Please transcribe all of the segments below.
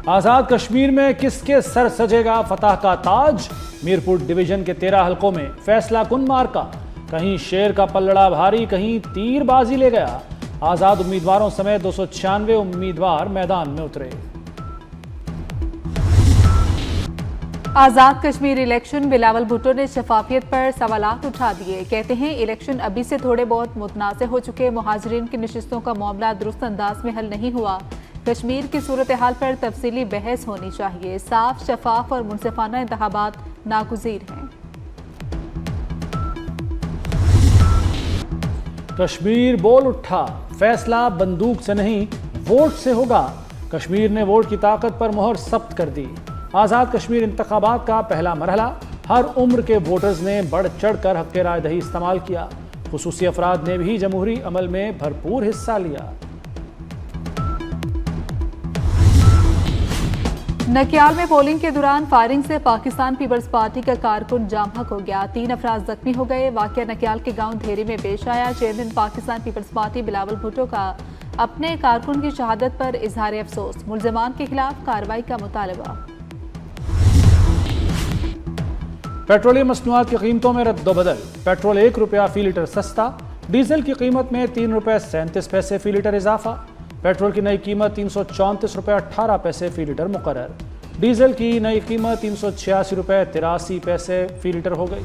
आजाद कश्मीर में किसके सर सजेगा फतह का ताज? मीरपुर डिवीजन के 13 हलकों में फैसला कुन मार्का। कहीं शेर का पल्लड़ा भारी, कहीं तीरबाजी ले गया। आजाद उम्मीदवारों समेत 296 उम्मीदवार मैदान में उतरे। आजाद कश्मीर इलेक्शन, बिलावल भुट्टो ने शफाफियत पर सवालात उठा दिए। कहते हैं इलेक्शन अभी से थोड़े बहुत मुतनाज़ हो चुके, मुहाजिरीन की नशिस्तों का मामला दुरुस्त अंदाज में हल नहीं हुआ। कश्मीर की सूरत हाल पर तफसीली बहस होनी चाहिए। साफ, शफाफ और मुनसिफाना इंतखाबात नागुज़ीर हैं। कश्मीर बोल उठा, फैसला बंदूक से नहीं वोट से होगा। कश्मीर ने वोट की ताकत पर मोहर सख्त कर दी। आज़ाद कश्मीर इंतखाबात का पहला मरहला, हर उम्र के वोटर्स ने बढ़ चढ़ कर हक़ राय दही इस्तेमाल किया। खुसूसी अफराद ने भी जमहूरी अमल में भरपूर हिस्सा लिया। नकियाल में पोलिंग के दौरान फायरिंग से पाकिस्तान पीपल्स पार्टी का कारकुन जाम-हक हो गया। 3 अफराद जख्मी हो गए। वाकया नकियाल के गांव धेरी में पेश आया। चेयरमैन पाकिस्तान पीपल्स पार्टी बिलावल भुट्टो का अपने कारकुन की शहादत पर इजहार अफसोस। मुल्जिमान के खिलाफ कार्रवाई का मुतालबा। पेट्रोलियम मसनूआत की कीमतों में रद्दोबदल। पेट्रोल 1 रुपया फी लीटर सस्ता। डीजल की कीमत में 3 रुपये 37 पैसे फी लीटर इजाफा। पेट्रोल की नई कीमत 334 रुपये 18 पैसे फी लीटर मुकर्रर। डीजल की नई कीमत 386 रुपये 83 पैसे फी लीटर हो गई।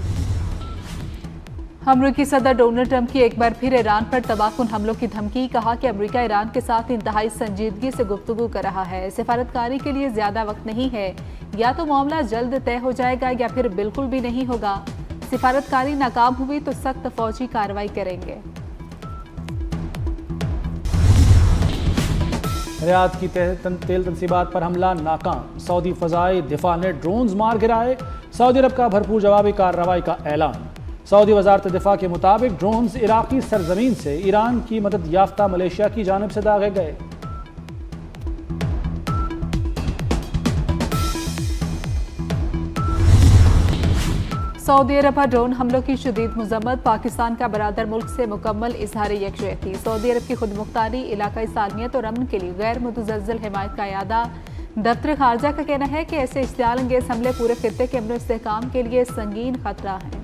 अमरीकी सदर डोनाल्ड ट्रंप की एक बार फिर ईरान पर तबाहकुन हमलों की धमकी। कहा कि अमेरिका ईरान के साथ इंतहाई संजीदगी से गुफ्तगू कर रहा है। सिफारतकारी के लिए ज्यादा वक्त नहीं है। या तो मामला जल्द तय हो जाएगा या फिर बिल्कुल भी नहीं होगा। सिफारतकारी नाकाम हुई तो सख्त फौजी कार्रवाई करेंगे। रियाद की तेल तनसीबात पर हमला नाकाम। सऊदी फजाई दिफा ने ड्रोन्स मार गिराए। सऊदी अरब का भरपूर जवाबी कार्रवाई का ऐलान। सऊदी वजारत दिफा के मुताबिक ड्रोन्स इराकी सरजमीन से ईरान की मदद याफ्ता मलेशिया की जानिब से दागे गए। सऊदी अरब पर ड्रोन हमलों की शदीद मजम्मत। पाकिस्तान का बरादर मुल्क से मुकम्मल इजहार यकजहती। सऊदी अरब की खुद मुख्तारी, इलाकाई सालमियत और अमन के लिए गैर मुतज़लज़ल हिमायत का यादा। दफ्तर खारजा का कहना है कि ऐसे इश्तियाल अंगेज हमले पूरे खित्ते के अमन इस्तेहकाम के लिए संगीन खतरा है।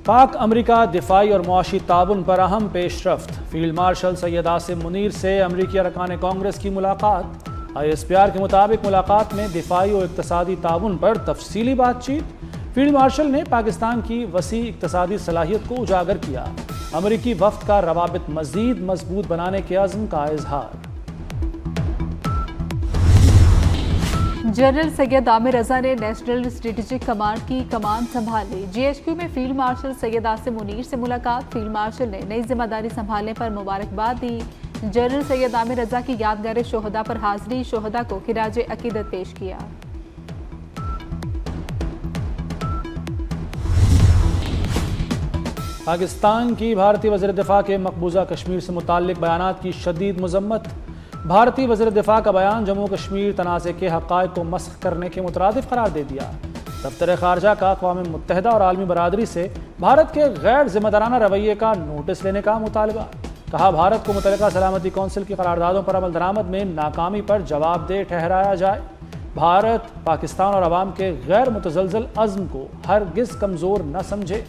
पाक अमरीका दिफाई और मुआशी ताउन पर अहम पेशरफ्त। फील्ड मार्शल सैयद आसिम मुनीर से अमरीकी अरकान कांग्रेस की मुलाकात। ISPR के मुताबिक मुलाकात में दिफाई और इक्तसादी ताउन पर तफसीली बातचीत। फील्ड मार्शल ने पाकिस्तान की वसी इक्तसादी सलाहियत को उजागर किया। अमरीकी वफ्द का रवाबित मजीद मजबूत बनाने के अज़्म का इजहार। जनरल सैयद आमिर रजा ने नेशनल स्ट्रेटेजिक कमांड की कमान संभाली। GHQ में फील्ड मार्शल सैयद आसिम मुनीर से मुलाकात। फील्ड मार्शल ने नई जिम्मेदारी संभालने पर मुबारकबाद दी। जनरल सैयद आमिर रजा की यादगार शोहदा पर हाजिरी। शोहदा को खिराज अकीदत पेश किया। पाकिस्तान की भारतीय वज़ीर दिफा के मकबूजा कश्मीर से मुताल्लिक बयानात की शदीद मजम्मत। भारतीय वज़ीर दिफा का बयान जम्मू कश्मीर तनाज़े के हक़ाइक़ को मस्ख़ करने के मुतरादिफ़ करार दे दिया। दफ्तर ख़ारजा का अक़वाम मुत्तहिदा और आलमी बरादरी से भारत के गैर ज़िम्मेदाराना रवैये का नोटिस लेने का मुतालबा। कहा भारत को मुतल्लिक़ा सलामती कौंसिल की करारदादों पर अमल दरामद में नाकामी पर जवाबदेह ठहराया जाए। भारत पाकिस्तान और अवाम के गैर मुतज़लज़ल अज़्म को हरगिज़ कमज़ोर न समझे।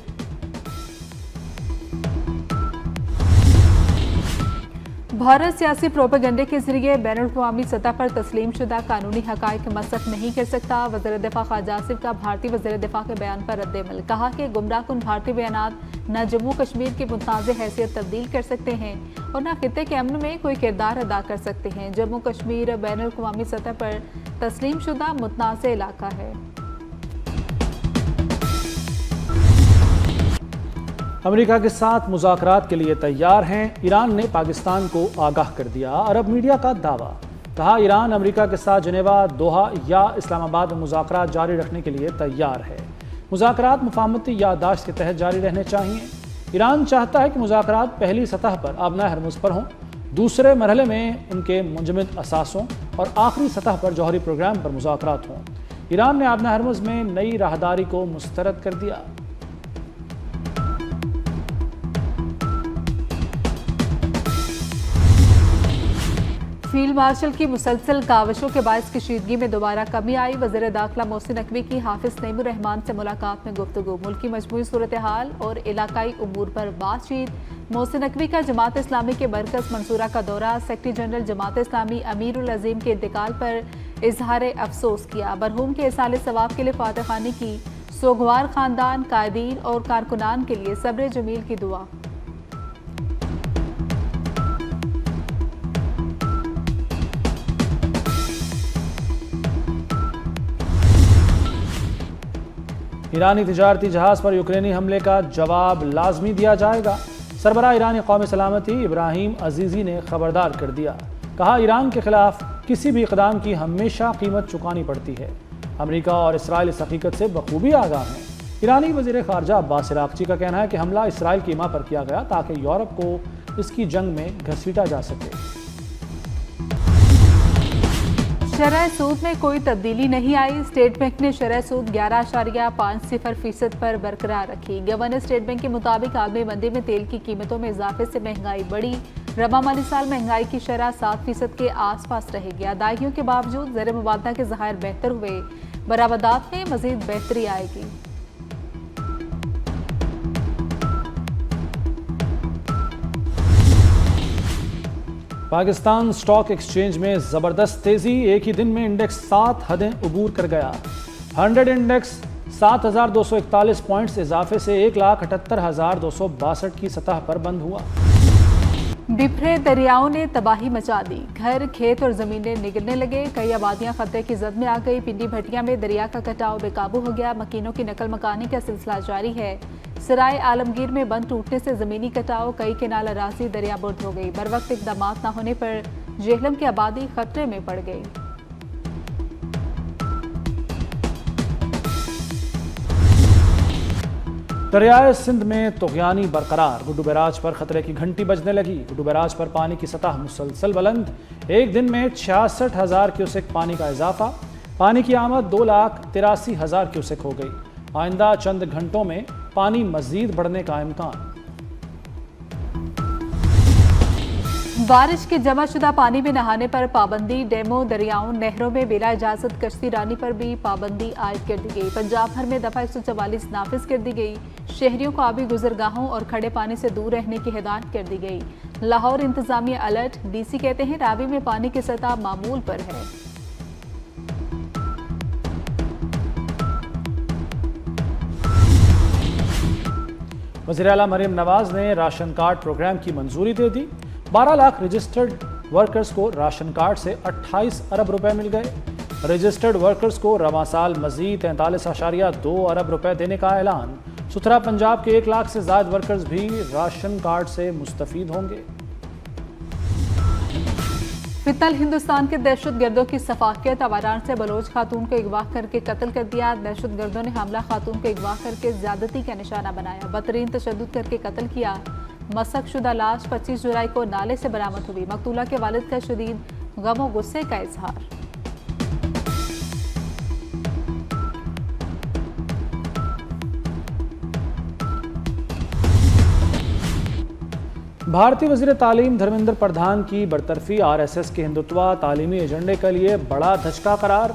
भारत सियासी प्रोपेगेंडे के जरिए बैनुल-अक़वामी सतह पर तस्लीम शुदा कानूनी हक़ाइक़ मसख नहीं कर सकता। वज़ीर दिफा ख्वाजा आसिफ का भारतीय वज़ीर दिफा के बयान पर रद्द-ए-अमल। कहा कि गुमराहकुन भारतीय बयानात न जम्मू कश्मीर की मुतनाज़ हैसियत तब्दील कर सकते हैं और न खित्ते के अमन में कोई किरदार अदा कर सकते हैं। जम्मू कश्मीर बैनुल-अक़वामी सतह पर तस्लीम शुदा मुतनाज़ इलाका है। अमेरिका के साथ मुज़ाकरात के लिए तैयार हैं। ईरान ने पाकिस्तान को आगाह कर दिया। अरब मीडिया का दावा। कहा ईरान अमेरिका के साथ जिनेवा, दोहा या इस्लामाबाद में मुज़ाकरात जारी रखने के लिए तैयार है। मुज़ाकरात मुफाहमती याददाश्त के तहत जारी रहने चाहिए। ईरान चाहता है कि मुज़ाकरात पहली सतह पर आबना हरमुज़ पर हों, दूसरे मरहले में उनके मुंजमद असासों और आखिरी सतह पर जौहरी प्रोग्राम पर मुज़ाकरात हों। ईरान ने आबना हरमुज़ में नई राहदारी को मुस्तरद कर दिया। फील्ड मार्शल की मुसलसल काविशों के बायस कशीदगी में दोबारा कमी आई। वज़ीर दाखिला मोहसिन नकवी की हाफिज नईमुर रहमान से मुलाकात में गुफ्तगू, मुल्की मजमूई सूरत हाल और इलाकाई उमूर पर बातचीत। मोहसिन नकवी का जमात इस्लामी के मरकज़ मंसूरा का दौरा, सेक्रेटरी जनरल जमात इस्लामी अमीरुल अजीम के इंतकाल पर इजहार अफसोस किया। मरहूम के इसाले सवाब के लिए फातह खानी की, सोगवार खानदान, कायदीन और कारकुनान के लिए सब्र जमील की दुआ। ईरानी तिजारती जहाज पर यूक्रेनी हमले का जवाब लाजमी दिया जाएगा। सरबराह ईरानी कौमी सलामती इब्राहिम अजीज़ी ने खबरदार कर दिया, कहा ईरान के खिलाफ किसी भी इक़दाम की हमेशा कीमत चुकानी पड़ती है। अमेरिका और इसराइल इस हकीकत से बखूबी आगाह हैं। ईरानी वज़ीर ख़ारजा अब्बास इराक़ची का कहना है कि हमला इसराइल की हिमा पर किया गया ताकि यूरोप को इसकी जंग में घसीटा जा सके। शरह सूद में कोई तब्दीली नहीं आई। स्टेट बैंक ने शरह सूद 11.50% पर बरकरार रखी। गवर्नर स्टेट बैंक के मुताबिक आलमी मंदी में तेल की कीमतों में इजाफे से महंगाई बढ़ी। रबा माली साल महंगाई की शरह 7% के आसपास रहेगी। अदायगियों के बावजूद ज़र मुबादला के ज़खायर बेहतर हुए, बरामदात में मजीद बेहतरी आएगी। पाकिस्तान स्टॉक एक्सचेंज में ज़बरदस्त तेज़ी, एक ही दिन में इंडेक्स 7 हदें अबूर कर गया। 100 इंडेक्स 7,241 पॉइंट्स इजाफे से 1,78,262 की सतह पर बंद हुआ। बिफरे दरियाओं ने तबाही मचा दी, घर, खेत और ज़मीनें निगलने लगे। कई आबादियां खतरे की जद में आ गई। पिंडी भटिया में दरिया का कटाव बेकाबू हो गया। मकीनों की नकल मकानी का सिलसिला जारी है। सराय आलमगीर में बंद टूटने से ज़मीनी कटाव, कई केनाल अराजी दरियाबुर्द हो गई। बर वक्त इकदाम न होने पर जेहलम की आबादी खतरे में पड़ गई। दरियाए सिंध में तुग़यानी बरकरार, गुड्डू बैराज पर खतरे की घंटी बजने लगी। गुड्डू बैराज पर पानी की सतह मुसलसल बुलंद, एक दिन में 66,000 क्यूसेक पानी का इजाफा। पानी की आमद 2,83,000 क्यूसेक हो गई। आइंदा चंद घंटों में पानी मजीद बढ़ने का इम्कान। बारिश के जमाशुदा पानी में नहाने पर पाबंदी। डैमों, दरियाओं, नहरों में बिला इजाजत कश्ती रानी पर भी पाबंदी आयद कर दी गई। पंजाब भर में दफा 144 नाफिज कर दी गई। शहरियों को आबी गुजरगाहों और खड़े पानी से दूर रहने की हिदायत कर दी गई। लाहौर इंतजामिया अलर्ट, डीसी कहते हैं रावी में पानी की सतह मामूल पर है। वज़ीर आला मरीम नवाज ने राशन कार्ड प्रोग्राम की मंजूरी दे दी। 12 लाख रजिस्टर्ड वर्कर्स को राशन कार्ड से 28 अरब रुपए मिल गए। रजिस्टर्ड वर्कर्स को रवां साल मजीद 43.2 अरब रुपए देने का ऐलान। सुथरा पंजाब के 1 लाख से ज्यादा वर्कर्स भी राशन कार्ड से मुस्तफीद होंगे। फितल हिंदुस्तान के दहशतगर्दों की सफाकियत, आवारान से बलोच खातून को अगवा करके कत्ल कर दिया। दहशतगर्दों ने हमला खातून को अगवा करके ज्यादती का निशाना बनाया, बदतरीन तशद्दुद करके कत्ल किया। मसक शुदा लाश 25 जुलाई को नाले से बरामद हुई। मकतूला के वालिद का शदीद गम और गुस्से का इजहार। भारतीय वज़ीर तालीम धर्मेंद्र प्रधान की बरतरफी RSS के हिंदुत्वा तालीमी एजेंडे के लिए बड़ा धचका करार।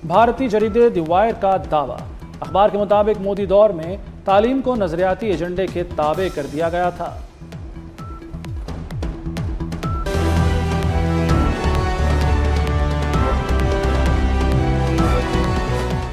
भारतीय जरीदे द वायर का दावा। अखबार के मुताबिक मोदी दौर में तालीम को नजरियाती एजेंडे के ताबे कर दिया गया था।